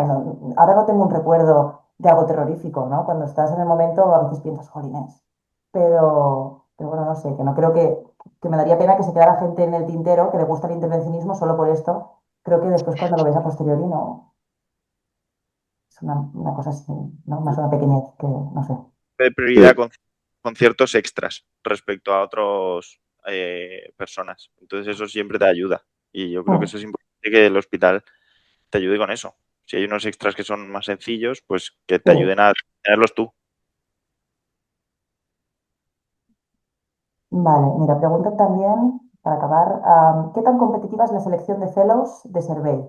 Ahora no tengo un recuerdo de algo terrorífico, ¿no? Cuando estás en el momento a veces piensas, jolines, pero bueno, no sé, que no creo que me daría pena que se quedara gente en el tintero que le gusta el intervencionismo solo por esto. Creo que después cuando lo ves a posteriori no es una cosa así, ¿no? Más una pequeñez que no sé. De prioridad con ciertos extras respecto a otras personas. Entonces eso siempre te ayuda. Y yo creo que eso es importante, que el hospital te ayude con eso. Si hay unos extras que son más sencillos, pues que te ayuden a tenerlos tú. Vale, mira, preguntan también, para acabar, ¿qué tan competitiva es la selección de fellows de Survey?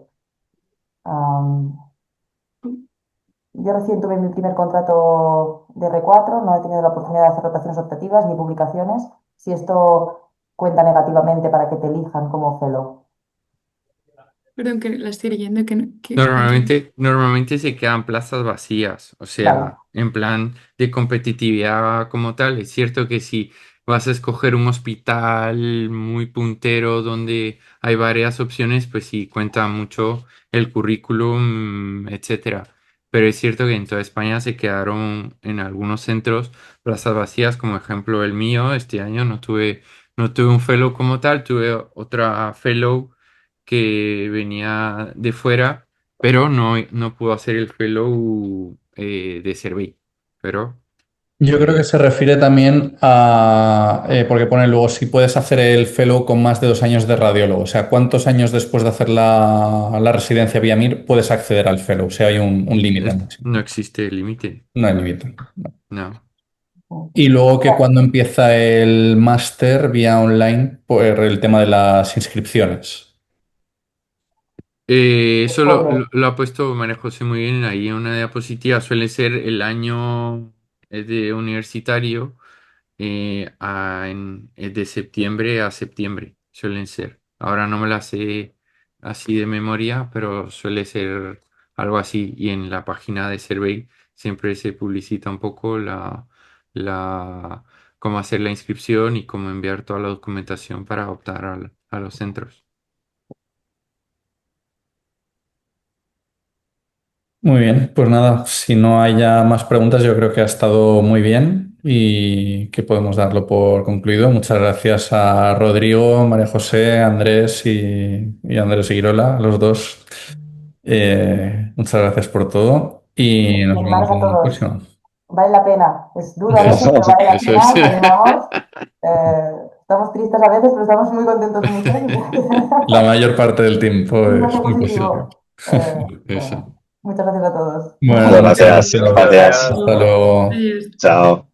Yo recién tuve mi primer contrato de R4, no he tenido la oportunidad de hacer rotaciones optativas ni publicaciones. Si esto cuenta negativamente para que te elijan como fellow. Perdón, que la estoy leyendo, Normalmente se quedan plazas vacías, o Vale, sea, en plan de competitividad como tal. Es cierto que si vas a escoger un hospital muy puntero donde hay varias opciones, pues sí cuenta mucho el currículum, etcétera. Pero es cierto que en toda España se quedaron en algunos centros plazas vacías, como ejemplo el mío. Este año no tuve un fellow como tal, tuve otra fellow que venía de fuera, pero no pudo hacer el fellow de Survey. Pero Yo creo que se refiere también a, porque pone luego si puedes hacer el fellow con más de 2 años de radiólogo, o sea, ¿cuántos años después de hacer la residencia vía MIR puedes acceder al fellow? O sea, hay un límite máximo. no existe límite. No hay límite. No. Y luego que cuando empieza el máster vía online, por el tema de las inscripciones. Eso lo ha puesto María José muy bien ahí en una diapositiva. Suele ser el año de universitario de septiembre a septiembre, suelen ser. Ahora no me la sé así de memoria, pero suele ser algo así. Y en la página de Survey siempre se publicita un poco la, cómo hacer la inscripción y cómo enviar toda la documentación para optar a los centros. Muy bien, pues nada, si no hay ya más preguntas, yo creo que ha estado muy bien y que podemos darlo por concluido. Muchas gracias a Rodrigo, María José, Andrés y Andrés Seguirola, los dos. Muchas gracias por todo y y nos vemos animaros a en la todos. próxima. Vale la pena. Es duro a veces, pero vale la Eso pena. es. Os animamos. Estamos tristes a veces, pero estamos muy contentos muchos. La mayor parte del tiempo Mensaje es muy positivo. positivo. Eso. Muchas gracias a todos. Bueno, Muchas muchas gracias. gracias. Gracias. Hasta luego. Adiós. Chao.